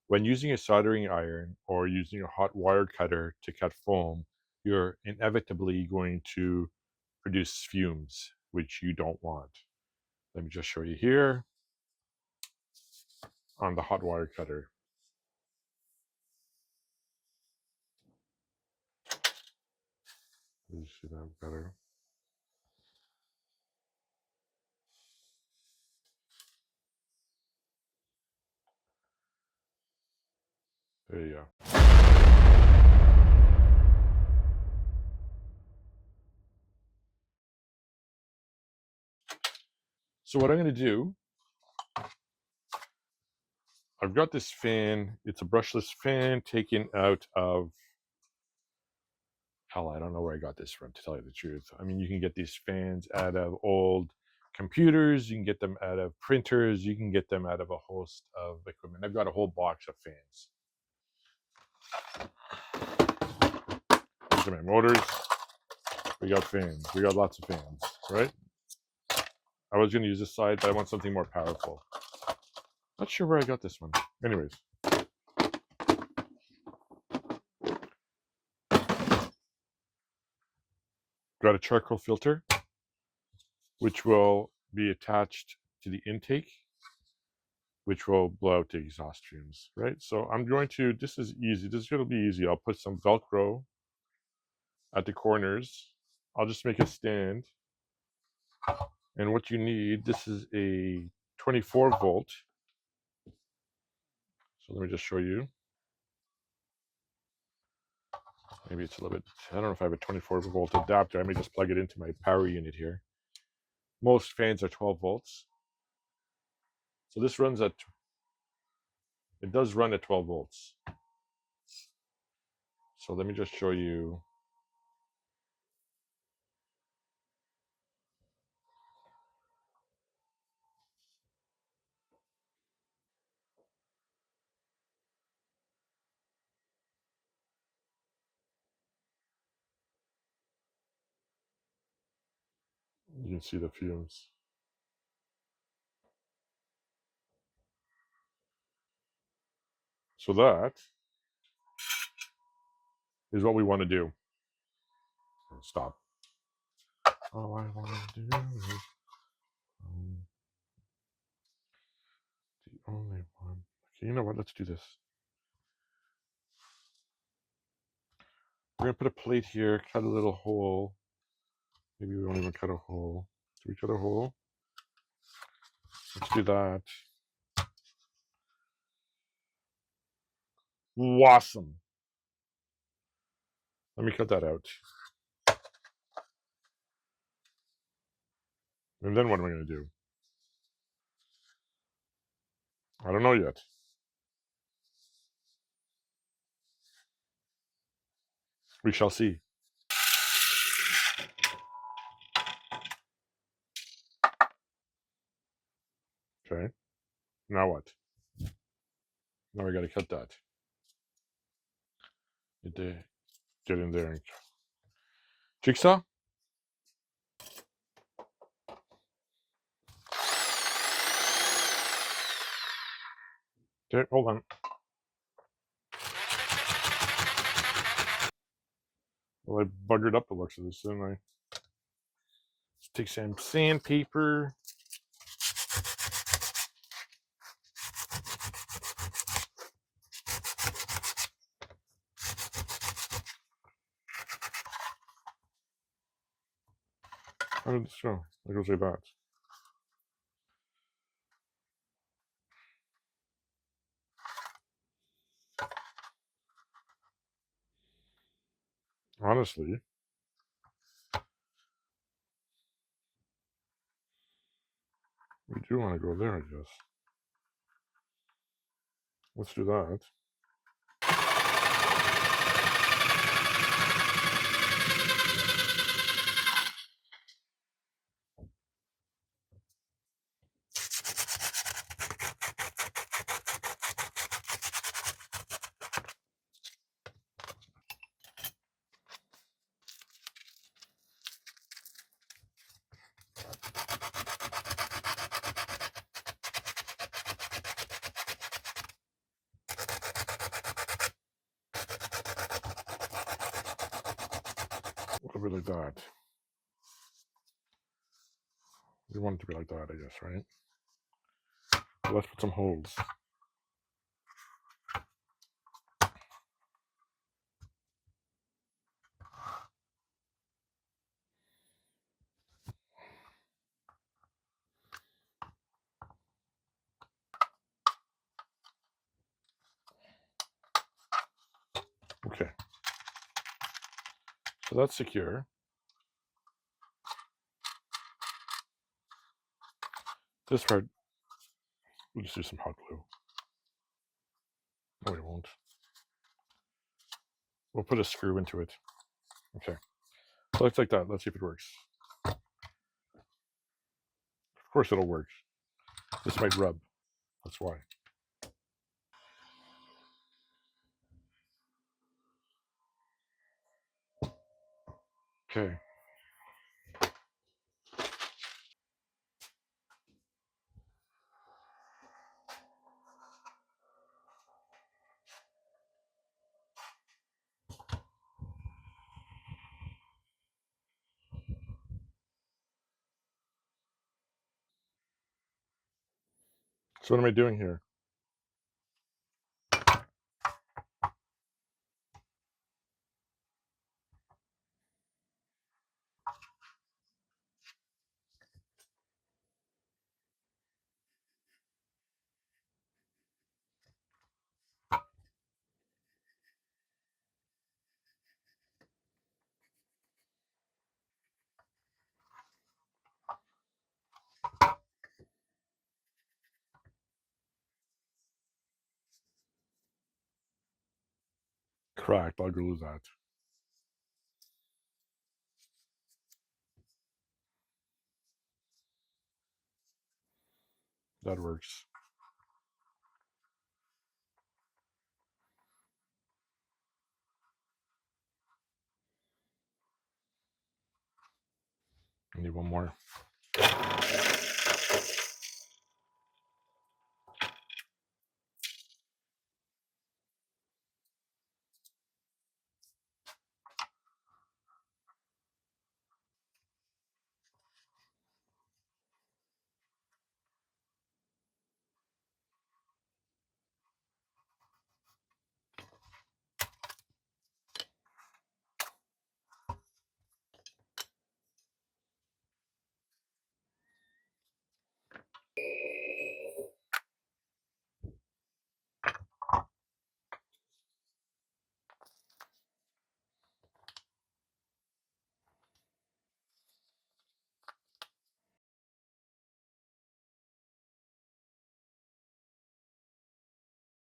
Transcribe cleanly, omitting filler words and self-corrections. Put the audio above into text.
When using a soldering iron or using a hot wire cutter to cut foam, you're inevitably going to produce fumes, which you don't want. Let me just show you here on the hot wire cutter. You see that better? There you go. So what I'm going to do, I've got this fan. It's a brushless fan taken out of, hell, I don't know where I got this from, to tell you the truth. I mean, you can get these fans out of old computers, you can get them out of printers, you can get them out of a host of equipment. I've got a whole box of fans. These are my motors. We got fans. We got lots of fans, right? I was going to use this side, but I want something more powerful. Not sure where I got this one. Anyways. Got a charcoal filter, which will be attached to the intake, which will blow out the exhaust fumes, right? So I'm going to, this is easy. This is going to be easy. I'll put some Velcro at the corners. I'll just make a stand. And what you need, this is a 24 volt. So let me just show you. Maybe it's a little bit, I don't know if I have a 24 volt adapter. I may just plug it into my power unit here. Most fans are 12 volts. So this runs at, it does run at 12 volts. So let me just show you. You can see the fumes. So that is what we want to do. Stop. All I want to do is the only one. Okay, you know what? Let's do this. We're going to put a plate here, cut a little hole. Maybe we won't even cut a hole. Do we cut a hole? Let's do that. Awesome. Let me cut that out. And then what am I going to do? I don't know yet. We shall see. Okay. Now what? Now we got to cut that. Get in there and jigsaw. Okay, hold on. Well, I buggered up the looks of this, didn't I? Let's take some sandpaper. How did this go? There goes like that. Honestly, we do want to go there, I guess. Let's do that. a bit like that. We want it to be like that, I guess, right? So let's put some holes. Okay. So that's secure. This part, we'll just do some hot glue. No, we won't. We'll put a screw into it. Okay. So it's like that. Let's see if it works. Of course it'll work. This might rub. That's why. Okay. So what am I doing here? Cracked. I'll glue that. That works. I need one more.